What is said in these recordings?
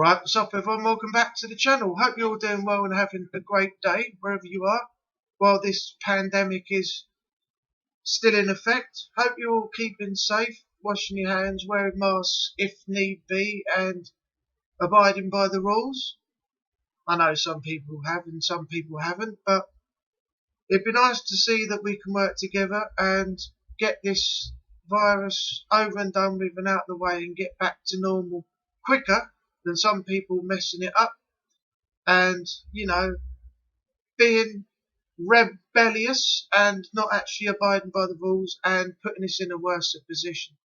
Right, what's up everyone? Welcome back to the channel. Hope you're all doing well and having a great day wherever you are while this pandemic is still in effect. Hope you're all keeping safe, washing your hands, wearing masks if need be, and abiding by the rules. I know some people have and some people haven't, but it'd be nice to see that we can work together and get this virus over and done with and out of the way and get back to normal quicker than some people messing it up and, being rebellious and not actually abiding by the rules and putting us in a worse position.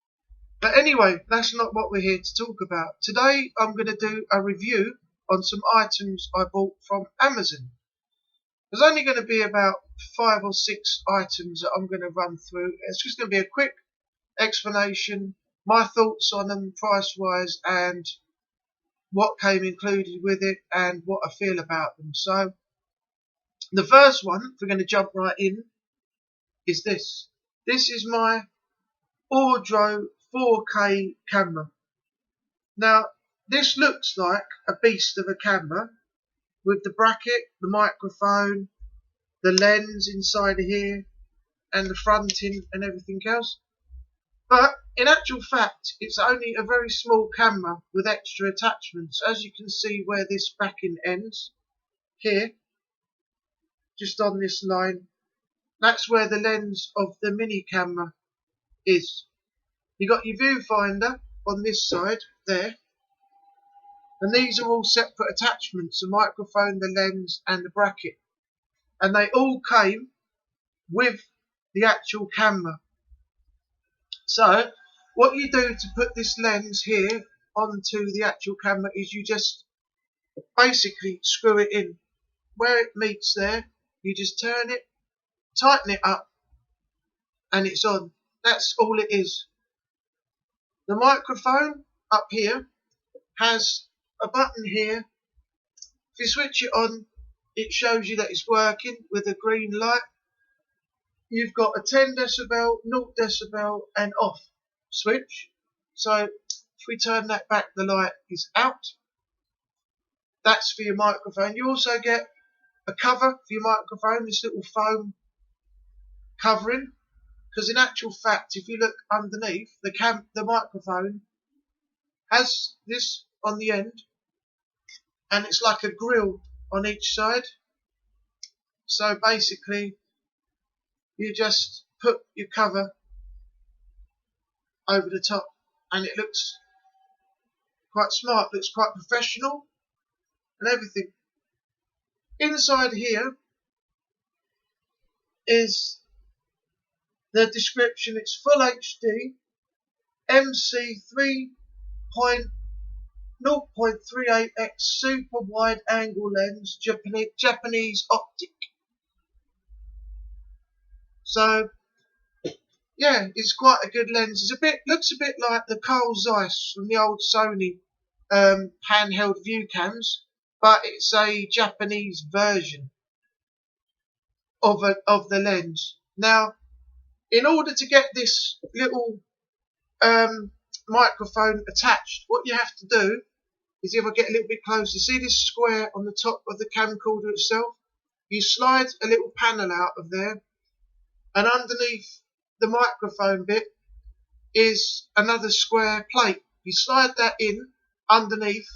But anyway, that's not what we're here to talk about. Today I'm going to do a review on some items I bought from Amazon. There's only going to be about 5 or 6 items that I'm going to run through. It's just going to be a quick explanation, my thoughts on them price wise and what came included with it and what I feel about them. So the first one, if we're going to jump right in, is this. This is my ORDRO 4K camera. Now this looks like a beast of a camera with the bracket, the microphone, the lens inside of here and the fronting and everything else. But in actual fact, it's only a very small camera with extra attachments. As you can see where this backing ends, here, just on this line, that's where the lens of the mini camera is. You got your viewfinder on this side, there, and these are all separate attachments, the microphone, the lens and the bracket. And they all came with the actual camera. So what you do to put this lens here onto the actual camera is you just basically screw it in. Where it meets there, you just turn it, tighten it up, and it's on. That's all it is. The microphone up here has a button here. If you switch it on, it shows you that it's working with a green light. You've got a 10 decibel, 0 decibel and off switch. So if we turn that back, the light is out. That's for your microphone. You also get a cover for your microphone, this little foam covering. Because in actual fact, if you look underneath, the microphone has this on the end, and it's like a grill on each side. So basically, you just put your cover over the top, and it looks quite smart, looks quite professional, and everything. Inside here is the description. It's full HD, MC 3.0.38x super wide angle lens, Japanese optic. So yeah, it's quite a good lens. Looks a bit like the Carl Zeiss from the old Sony handheld view cams, but it's a Japanese version of the lens. Now, in order to get this little microphone attached, what you have to do is, if I get a little bit closer, see this square on the top of the camcorder itself? You slide a little panel out of there, and underneath the microphone bit is another square plate. You slide that in underneath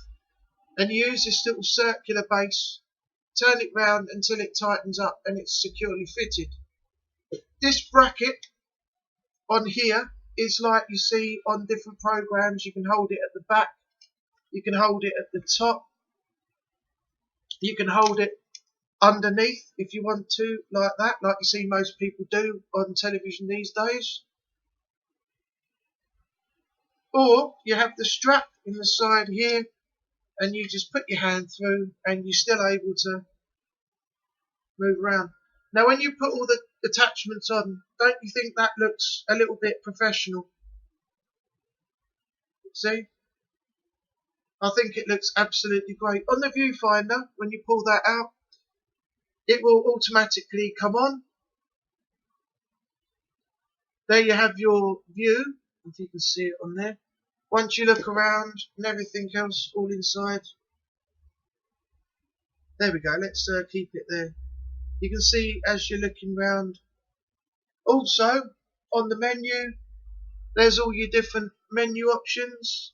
and you use this little circular base, turn it round until it tightens up and it's securely fitted. This bracket on here is like you see on different programs. You can hold it at the back, you can hold it at the top, you can hold it underneath if you want to, like that, like you see most people do on television these days. Or you have the strap in the side here, and you just put your hand through and you're still able to move around. Now when you put all the attachments on, don't you think that looks a little bit professional? See? I think it looks absolutely great. On the viewfinder, when you pull that out, it will automatically come on. There you have your view, if you can see it on there. Once you look around and everything else all inside, there we go. Let's keep it there. You can see as you're looking round. Also, on the menu, there's all your different menu options.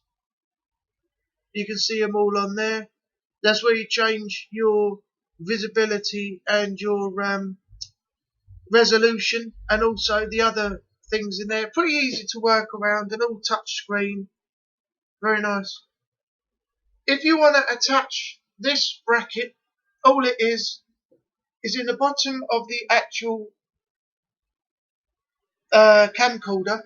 You can see them all on there. That's where you change your visibility and your resolution, and also the other things in there. Pretty easy to work around and all touch screen. Very nice. If you want to attach this bracket, all it is in the bottom of the actual camcorder.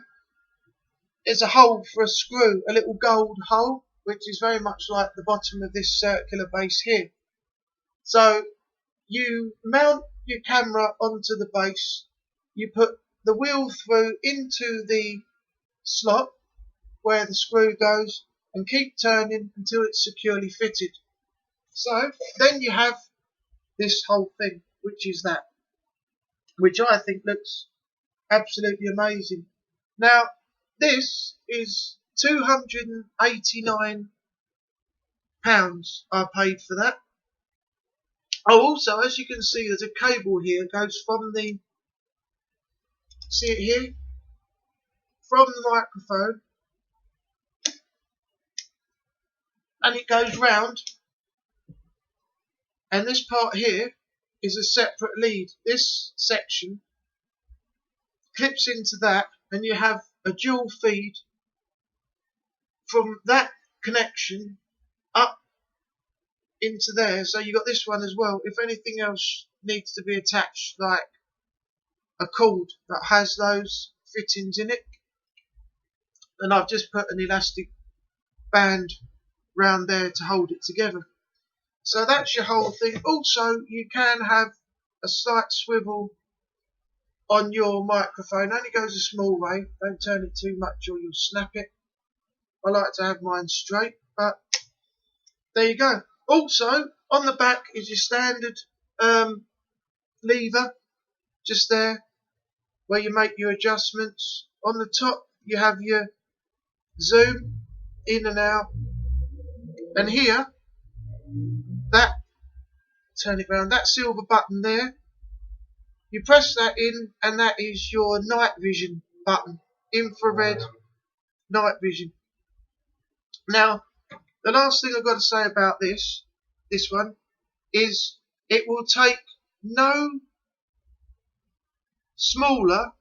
There's a hole for a screw, a little gold hole, which is very much like the bottom of this circular base here. So you mount your camera onto the base, you put the wheel through into the slot where the screw goes, and keep turning until it's securely fitted. So then you have this whole thing, which is that, which I think looks absolutely amazing. Now this is £289 I paid for that. Oh, also, as you can see, there's a cable here. It goes from the, see it here, from the microphone, and it goes round, and this part here is a separate lead. This section clips into that, and you have a dual feed from that connection up into there. So you got this one as well. If anything else needs to be attached, like a cord that has those fittings in it, and I've just put an elastic band round there to hold it together. So that's your whole thing. Also, you can have a slight swivel on your microphone. Only goes a small way. Don't turn it too much or you'll snap it. I like to have mine straight, but there you go. Also, on the back is your standard lever, just there, where you make your adjustments. On the top, you have your zoom in and out, and here, that, turn it round, that silver button there, you press that in, and that is your night vision button, infrared night vision. Now, the last thing I've got to say about this one, is it will take no smaller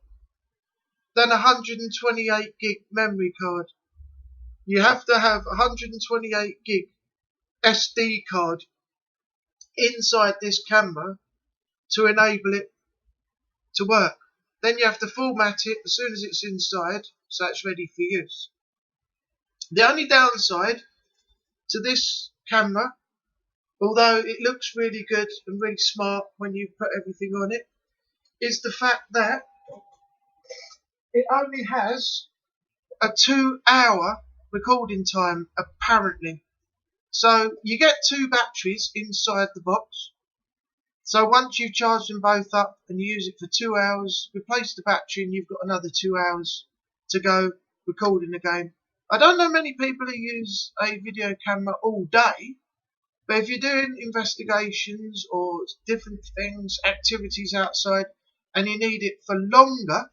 than 128 gig memory card. You have to have 128 gig SD card inside this camera to enable it to work. Then you have to format it as soon as it's inside, so it's ready for use. The only downside to this camera, although it looks really good and really smart when you put everything on it, is the fact that it only has a 2-hour recording time, apparently. So you get 2 batteries inside the box. So once you've charged them both up and you use it for 2 hours, replace the battery and you've got another 2 hours to go recording again. I don't know many people who use a video camera all day, but if you're doing investigations or different things, activities outside, and you need it for longer,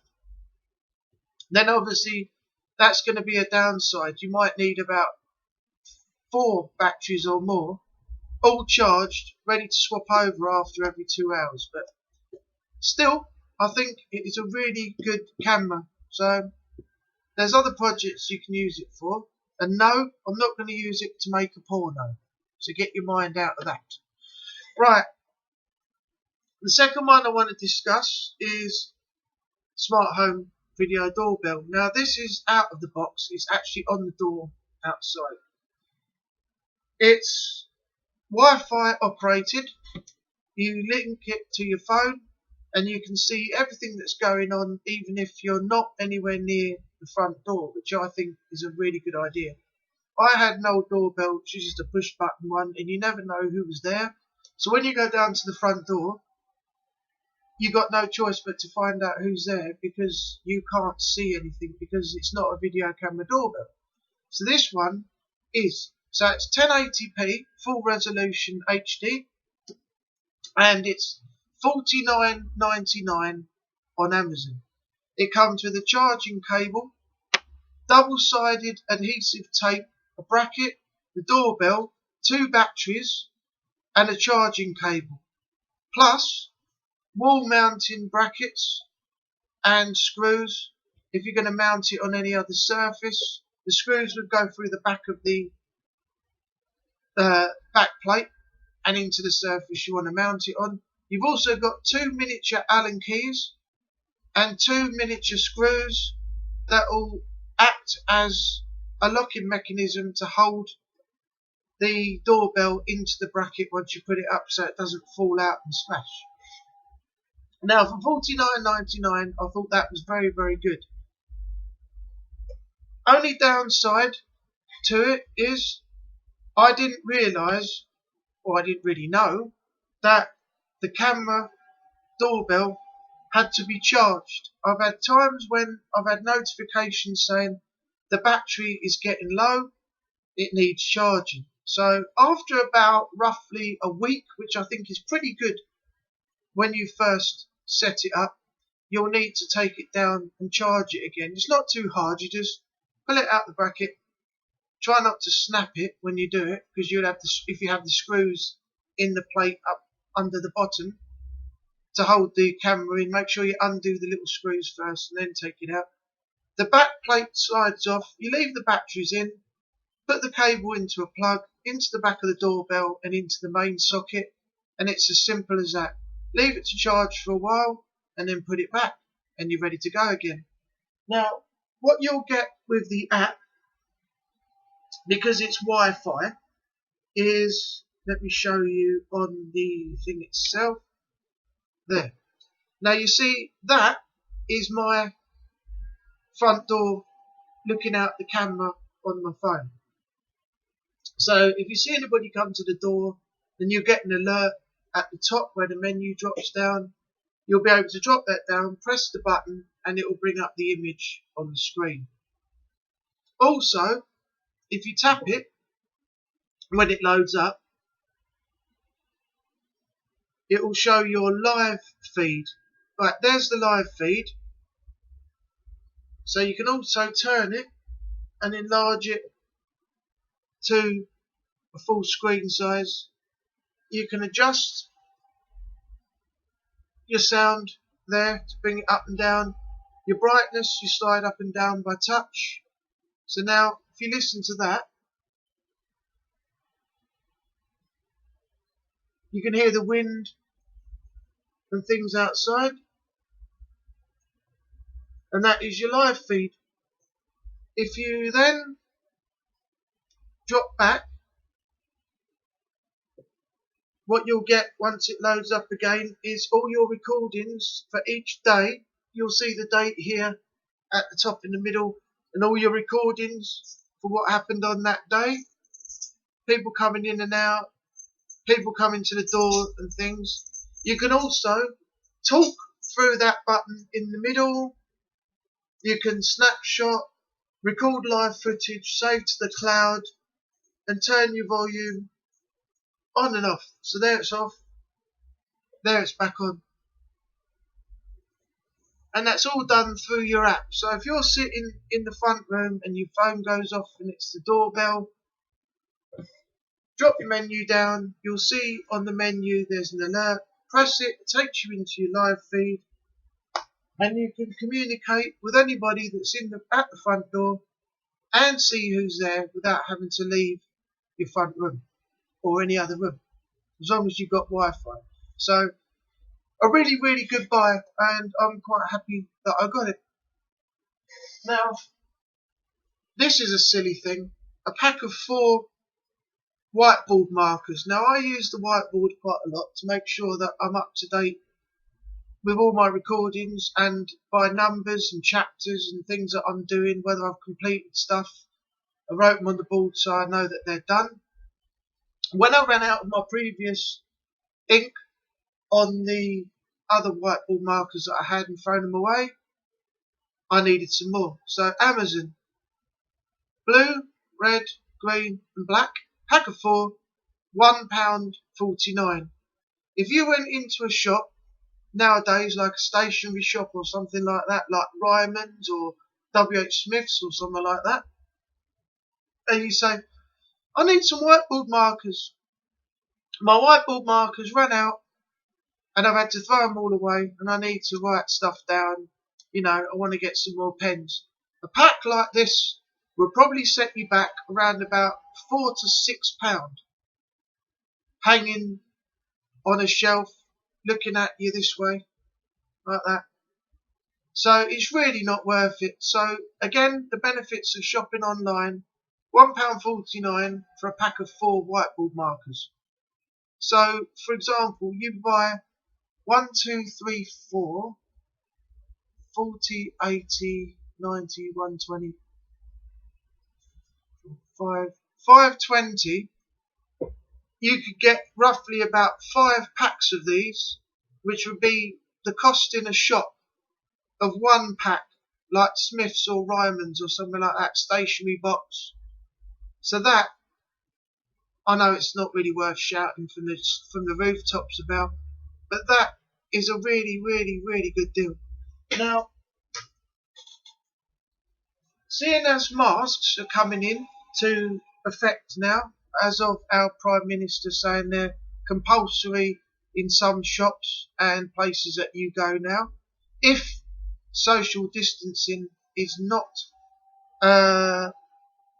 then obviously that's going to be a downside. You might need about 4 batteries or more, all charged, ready to swap over after every 2 hours. But still, I think it is a really good camera. So there's other projects you can use it for. And no, I'm not going to use it to make a porno. So get your mind out of that. Right. The second one I want to discuss is smart home video doorbell. Now this is out of the box. It's actually on the door outside. It's Wi-Fi operated. You link it to your phone and you can see everything that's going on, even if you're not anywhere near the front door, which I think is a really good idea. I had an old doorbell, which is just a push button one, and you never know who was there. So when you go down to the front door, you got no choice but to find out who's there, because you can't see anything because it's not a video camera doorbell. So this one is, so it's 1080p full resolution HD, and it's $49.99 on Amazon. It comes with a charging cable, double-sided adhesive tape, a bracket, the doorbell, 2 batteries, and a charging cable, plus wall mounting brackets and screws. If you're going to mount it on any other surface, the screws would go through the back of the back plate and into the surface you want to mount it on. You've also got 2 miniature Allen keys and 2 miniature screws that will act as a locking mechanism to hold the doorbell into the bracket once you put it up so it doesn't fall out and smash. Now for $49.99 I thought that was very, very good. Only downside to it is I didn't realise, or I didn't really know, that the camera doorbell had to be charged. I've had times when I've had notifications saying the battery is getting low, it needs charging. So after about roughly a week, which I think is pretty good when you first set it up, you'll need to take it down and charge it again. It's not too hard, you just pull it out the bracket. Try not to snap it when you do it, because you'll have if you have the screws in the plate up under the bottom to hold the camera in, make sure you undo the little screws first and then take it out. The back plate slides off, you leave the batteries in, put the cable into a plug, into the back of the doorbell and into the main socket, and it's as simple as that. Leave it to charge for a while and then put it back and you're ready to go again. Now, what you'll get with the app, because it's Wi-Fi, is, let me show you on the thing itself. There. Now you see, that is my front door looking out the camera on my phone. So if you see anybody come to the door, then you'll get an alert at the top where the menu drops down. You'll be able to drop that down, press the button, and it will bring up the image on the screen. Also, if you tap it, when it loads up, it will show your live feed. Right, there's the live feed. So you can also turn it and enlarge it to a full screen size. You can adjust your sound there to bring it up and down. Your brightness, you slide up and down by touch. So now, if you listen to that, you can hear the wind and things outside. And that is your live feed. If you then drop back, what you'll get once it loads up again is all your recordings for each day. You'll see the date here at the top in the middle, and all your recordings for what happened on that day. People coming in and out, people coming to the door and things. You can also talk through that button in the middle. You can snapshot, record live footage, save to the cloud, and turn your volume on and off. So there it's off, there it's back on. And that's all done through your app. So if you're sitting in the front room and your phone goes off and it's the doorbell, drop your menu down, you'll see on the menu there's an alert, press it, it takes you into your live feed, and you can communicate with anybody that's at the front door and see who's there without having to leave your front room or any other room, as long as you've got Wi-Fi. So a really, really good buy, and I'm quite happy that I got it. Now, this is a silly thing, a pack of 4 whiteboard markers. Now, I use the whiteboard quite a lot to make sure that I'm up to date with all my recordings, and by numbers and chapters and things that I'm doing, whether I've completed stuff. I wrote them on the board so I know that they're done. When I ran out of my previous ink on the other whiteboard markers that I had and thrown them away, I needed some more. So Amazon, blue red, green and black. Pack of 4, £1.49. If you went into a shop nowadays, like a stationery shop or something like that, like Ryman's or WH Smith's or something like that, and you say, I need some whiteboard markers. My whiteboard markers ran out and I've had to throw them all away and I need to write stuff down. I want to get some more pens. A pack like this will probably set you back around about £4 to £6, hanging on a shelf, looking at you this way, like that. So it's really not worth it. So again, the benefits of shopping online, £1.49 for a pack of 4 whiteboard markers. So for example, you buy 1, 2, 3, 4, 40, 80, 90, 120, 520. You could get roughly about 5 packs of these, which would be the cost in a shop of 1 pack, like Smith's or Ryman's or something like that, stationery box. So that, I know it's not really worth shouting from the rooftops about, but that is a really, really, really good deal. Now, seeing as masks are coming in to effect now, as of our Prime Minister saying they're compulsory in some shops and places that you go now, if social distancing is not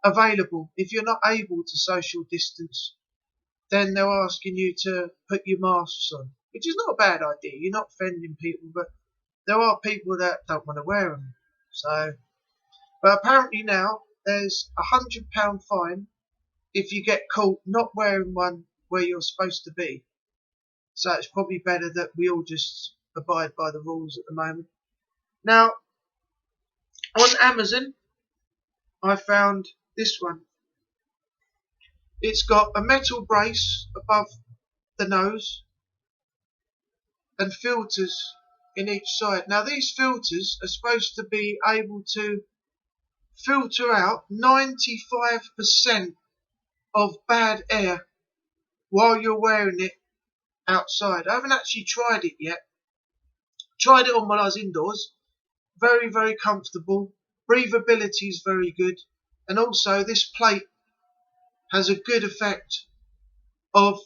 available, if you're not able to social distance, then they're asking you to put your masks on, which is not a bad idea. You're not offending people, but there are people that don't want to wear them. So, but apparently now there's £100 fine if you get caught not wearing one where you're supposed to be. So it's probably better that we all just abide by the rules at the moment. Now, on Amazon, I found this one. It's got a metal brace above the nose and filters in each side. Now, these filters are supposed to be able to filter out 95% of bad air while you're wearing it outside. I haven't actually tried it yet. Tried it on when I was indoors. Very, very comfortable. Breathability is very good. And also this plate has a good effect of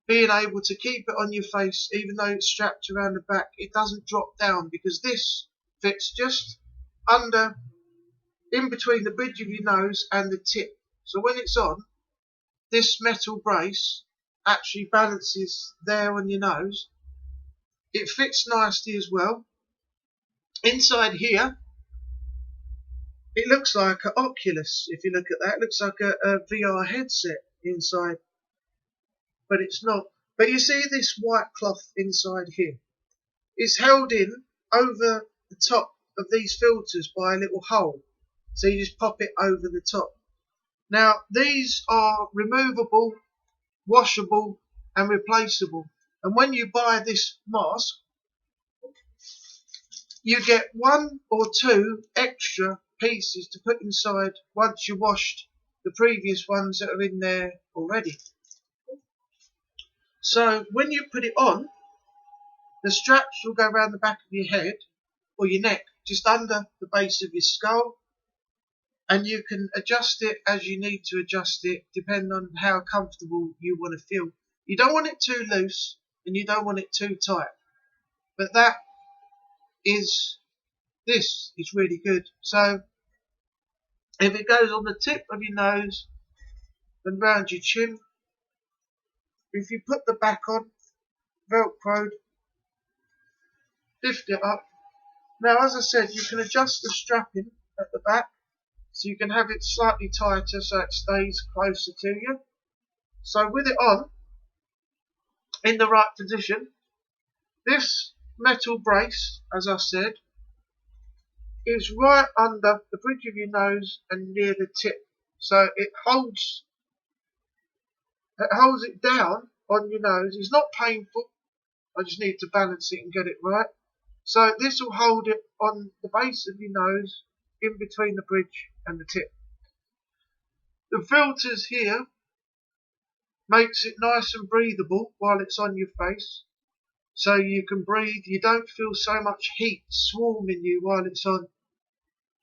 being able to keep it on your face even though it's strapped around the back. It doesn't drop down because this fits just under, in between the bridge of your nose and the tip. So when it's on, this metal brace actually balances there on your nose. It fits nicely as well. Inside here, it looks like an Oculus. If you look at that, it looks like a VR headset inside, but it's not. But you see this white cloth inside here. It's held in over the top of these filters by a little hole. So you just pop it over the top. Now, these are removable, washable and replaceable. And when you buy this mask, you get 1 or 2 extra pieces to put inside once you washed the previous ones that are in there already. So when you put it on, the straps will go around the back of your head or your neck, just under the base of your skull, and you can adjust it as you need to adjust it, depending on how comfortable you want to feel. You don't want it too loose and you don't want it too tight, but this is really good. So if it goes on the tip of your nose and round your chin, if you put the back on, velcroed, lift it up. Now, as I said, you can adjust the strapping at the back, so you can have it slightly tighter so it stays closer to you. So with it on, in the right position, this metal brace, as I said, is right under the bridge of your nose and near the tip. So it holds it down on your nose. It's not painful. I just need to balance it and get it right. So this will hold it on the base of your nose, in between the bridge and the tip. The filters here makes it nice and breathable while it's on your face. So you can breathe, you don't feel so much heat swarming you while it's on.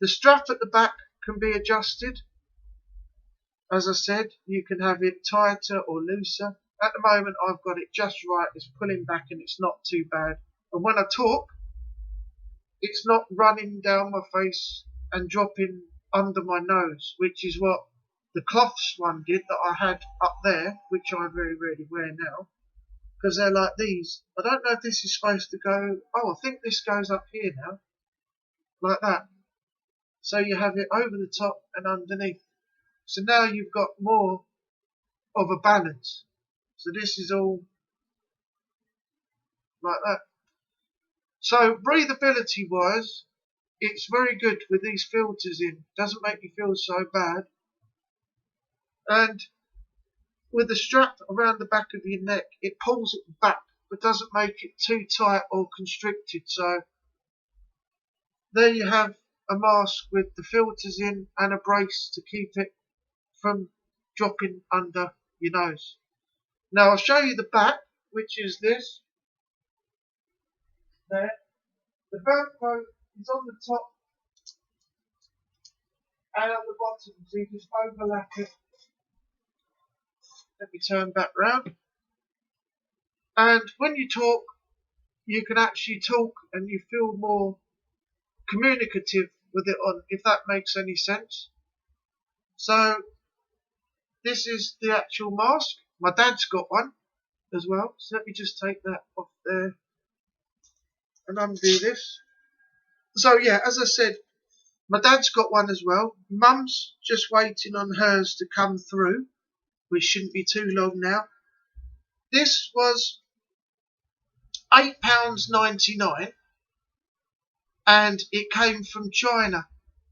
The strap at the back can be adjusted. As I said, you can have it tighter or looser. At the moment I've got it just right, it's pulling back and it's not too bad. And when I talk, it's not running down my face and dropping under my nose, which is what the cloths one did that I had up there, which I very rarely wear now, because they're like these. I don't know if this is supposed to go, oh, I think this goes up here now, like that. So you have it over the top and underneath. So now you've got more of a balance. So this is all like that. So breathability wise, it's very good with these filters in. Doesn't make you feel so bad. And with the strap around the back of your neck, it pulls it back, but doesn't make it too tight or constricted. So there you have a mask with the filters in and a brace to keep it from dropping under your nose. Now I'll show you the back, which is this. There. The Velcro is on the top and on the bottom, so you just overlap it. Let me turn back round. And when you talk, you can actually talk and you feel more communicative with it on, if that makes any sense. So this is the actual mask. My dad's got one as well. So let me just take that off there and undo this. So yeah, as I said, my dad's got one as well. Mum's just waiting on hers to come through, which shouldn't be too long now. This was £8.99 and it came from China.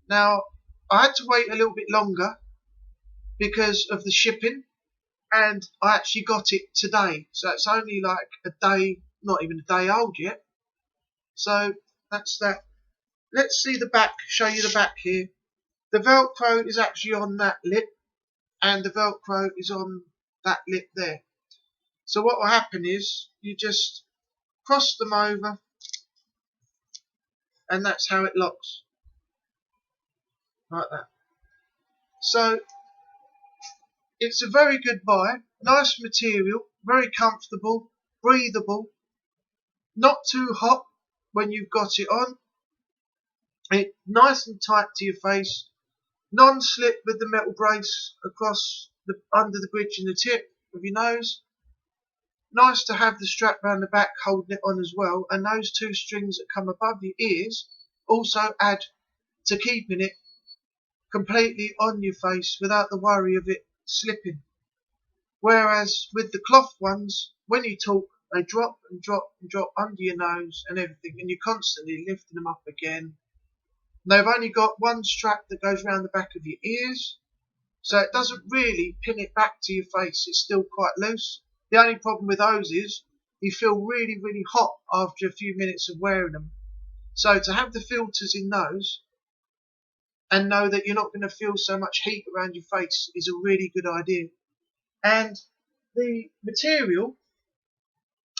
Now, I had to wait a little bit longer because of the shipping, and I actually got it today. So it's only like a day, not even a day old yet. So that's that. Let's see the back, show you the back here. The Velcro is actually on that lip, and the Velcro is on that lip there. So what will happen is you just cross them over, and that's how it locks, like that. So it's a very good buy, nice material, very comfortable, breathable, not too hot when you've got it on. It nice and tight to your face, non-slip with the metal brace across the under the bridge and the tip of your nose. Nice to have the strap around the back holding it on as well, and those two strings that come above your ears also add to keeping it completely on your face without the worry of it slipping. Whereas with the cloth ones, when you talk, they drop and drop and drop under your nose and everything, and you're constantly lifting them up again. They've only got one strap that goes around the back of your ears, so it doesn't really pin it back to your face. It's still quite loose. The only problem with those is you feel really, really hot after a few minutes of wearing them. So to have the filters in those and know that you're not going to feel so much heat around your face is a really good idea. And the material,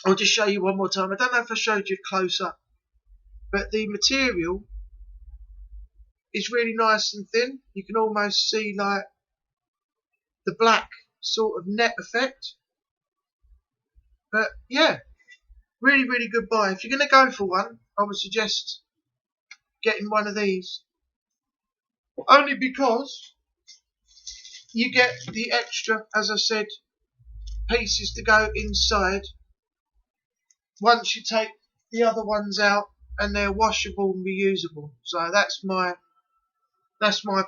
I'll just show you one more time. I don't know if I showed you close up, but the material is really nice and thin. You can almost see like the black sort of net effect. But yeah, really, really good buy. If you're going to go for one, I would suggest getting one of these. Only because you get the extra, as I said, pieces to go inside once you take the other ones out, and they're washable and reusable. So that's my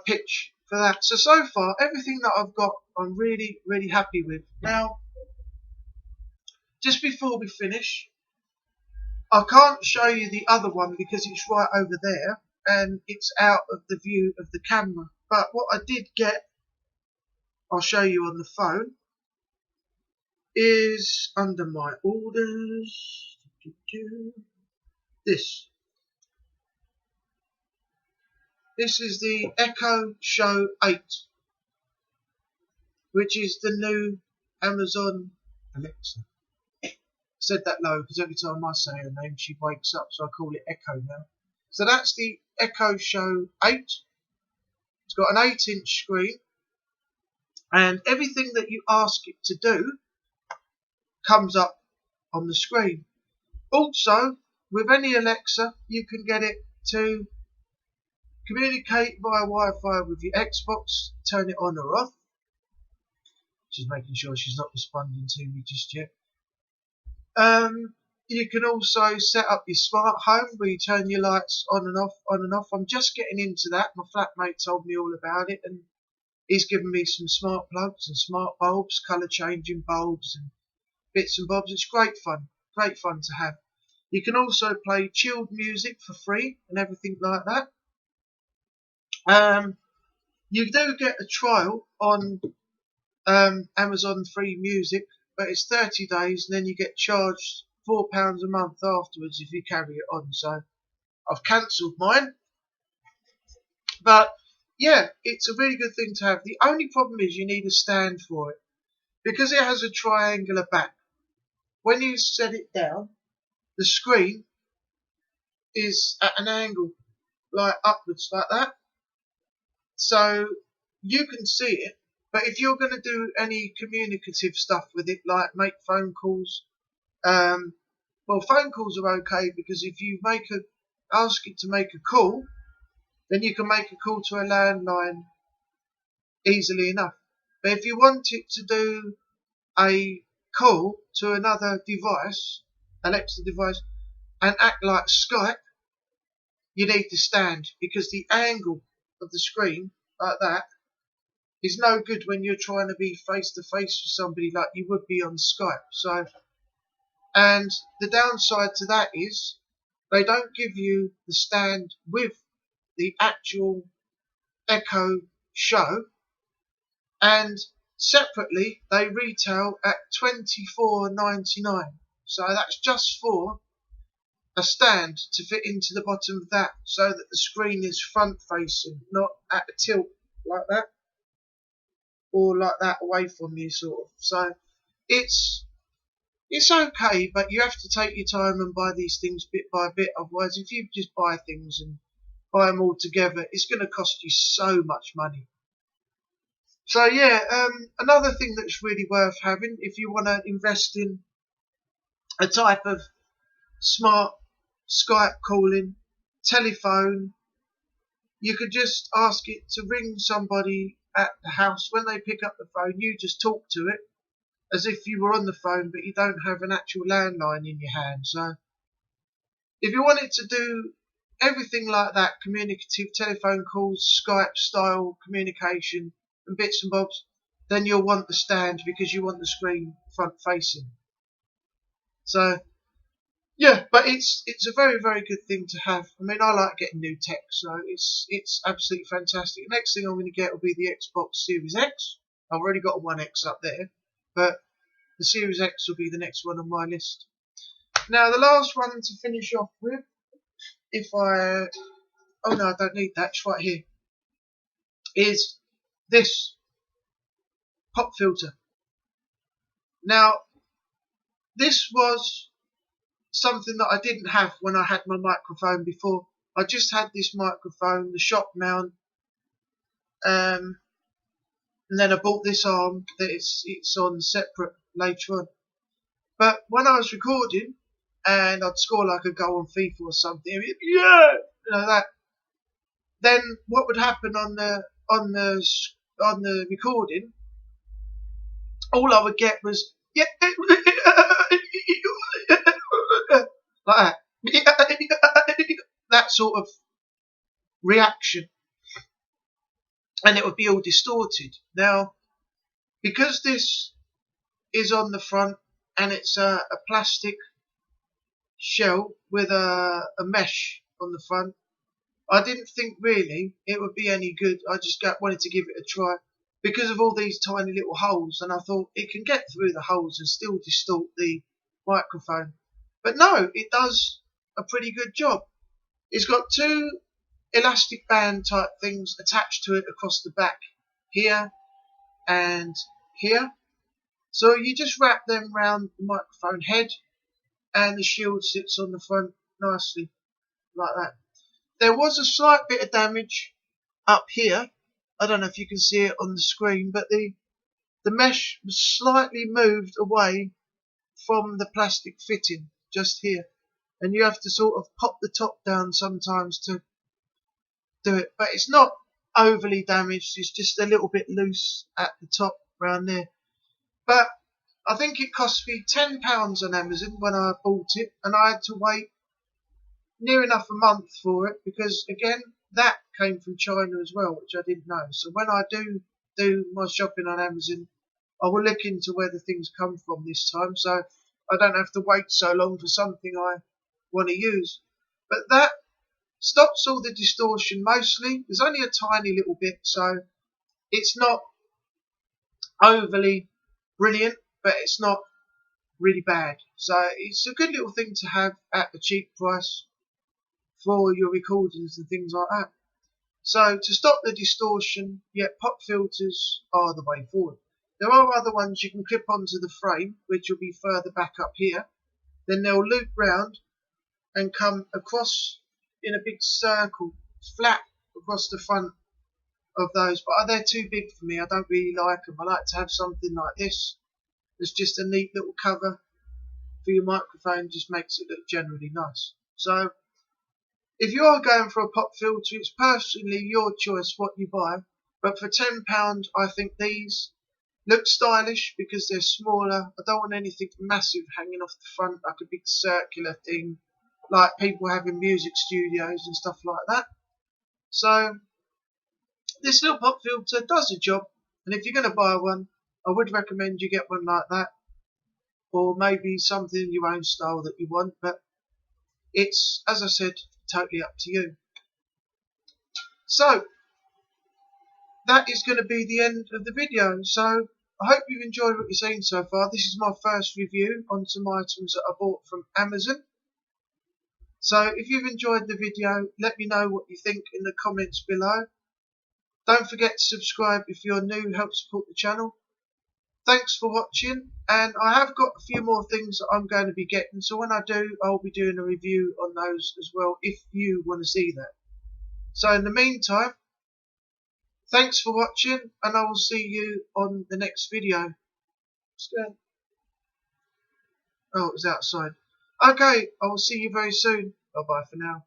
pitch for that. So far, everything that I've got, I'm really, really happy with. Now, just before we finish, I can't show you the other one because it's right over there and it's out of the view of the camera. But what I did get, I'll show you on the phone, is under my orders. This. This is the Echo Show 8. which is the new Amazon Alexa. Said that low because every time I say her name she wakes up, so I call it Echo now. So that's the Echo Show 8. It's got an 8-inch screen, and everything that you ask it to do comes up on the screen. Also, with any Alexa, you can get it to communicate via Wi-Fi with your Xbox, turn it on or off. She's making sure she's not responding to me just yet. You can also set up your smart home where you turn your lights on and off, on and off. I'm just getting into that. My flatmate told me all about it, and he's given me some smart plugs and smart bulbs, colour changing bulbs and bits and bobs. It's great fun to have. You can also play chilled music for free and everything like that. You do get a trial on Amazon Free Music, but it's 30 days and then you get charged £4 a month afterwards if you carry it on. So I've cancelled mine. But yeah, it's a really good thing to have. The only problem is you need a stand for it, because it has a triangular back. When you set it down, the screen is at an angle, like upwards like that. So you can see it, but if you're going to do any communicative stuff with it, like make phone calls, well, phone calls are okay, because if you ask it to make a call, then you can make a call to a landline easily enough. But if you want it to do a call to another device, Alexa device, and act like Skype, you need the stand, because the angle of the screen like that is no good when you're trying to be face to face with somebody like you would be on Skype. So, and the downside to that is they don't give you the stand with the actual Echo Show, and separately they retail at $24.99. So that's just for a stand to fit into the bottom of that, so that the screen is front facing, not at a tilt like that, or like that away from you sort of. So it's okay, but you have to take your time and buy these things bit by bit. Otherwise, if you just buy things and buy them all together, it's going to cost you so much money. So yeah, another thing that's really worth having if you want to invest in a type of smart Skype calling telephone, you could just ask it to ring somebody at the house. When they pick up the phone, you just talk to it as if you were on the phone, but you don't have an actual landline in your hand. So if you wanted to do everything like that, communicative telephone calls, Skype style communication and bits and bobs, then you'll want the stand, because you want the screen front facing. So yeah, but it's a very, very good thing to have. I mean, I like getting new tech, so it's absolutely fantastic. Next thing I'm going to get will be the Xbox Series X. I've already got a One X up there, but the Series X will be the next one on my list. Now, the last one to finish off with, oh no, I don't need that, it's right here, is this pop filter. Now, this was something that I didn't have when I had my microphone before. I just had this microphone, the shop mount, and then I bought this arm that it's on separate later on. But when I was recording and I'd score like a goal on FIFA or something, yeah, that, then what would happen on the recording? All I would get was yeah, like that sort of reaction, and it would be all distorted. Now, because this is on the front and it's a plastic shell with a mesh on the front, I didn't think really it would be any good. I just wanted to give it a try because of all these tiny little holes, and I thought it can get through the holes and still distort the microphone. But no, it does a pretty good job. It's got two elastic band type things attached to it across the back here and here. So you just wrap them round the microphone head, and the shield sits on the front nicely like that. There was a slight bit of damage up here. I don't know if you can see it on the screen, but the mesh was slightly moved away from the plastic fitting just here, and you have to sort of pop the top down sometimes to do it, but it's not overly damaged. It's just a little bit loose at the top around there. But I think it cost me £10 on Amazon when I bought it, and I had to wait near enough a month for it, because again, that came from China as well, which I didn't know. So when I do my shopping on Amazon, I will look into where the things come from this time, so I don't have to wait so long for something I want to use. But that stops all the distortion mostly. There's only a tiny little bit, so it's not overly brilliant, but it's not really bad. So it's a good little thing to have at a cheap price for your recordings and things like that. So to stop the distortion, yeah, pop filters are the way forward. There are other ones you can clip onto the frame, which will be further back up here. Then they'll loop round and come across in a big circle, flat across the front of those. But they're too big for me. I don't really like them. I like to have something like this. It's just a neat little cover for your microphone. Just makes it look generally nice. So if you are going for a pop filter, it's personally your choice what you buy. But for £10, I think these look stylish because they're smaller. I don't want anything massive hanging off the front, like a big circular thing, like people have in music studios and stuff like that. So this little pop filter does the job, and if you're going to buy one, I would recommend you get one like that, or maybe something in your own style that you want, but it's, as I said, totally up to you. So that is going to be the end of the video. So I hope you've enjoyed what you've seen so far. This is my first review on some items that I bought from Amazon. So if you've enjoyed the video, let me know what you think in the comments below. Don't forget to subscribe if you're new, help support the channel. Thanks for watching, and I have got a few more things that I'm going to be getting, so when I do, I'll be doing a review on those as well if you want to see that. So in the meantime, thanks for watching, and I will see you on the next video. Oh, it was outside. Okay, I will see you very soon. Bye bye for now.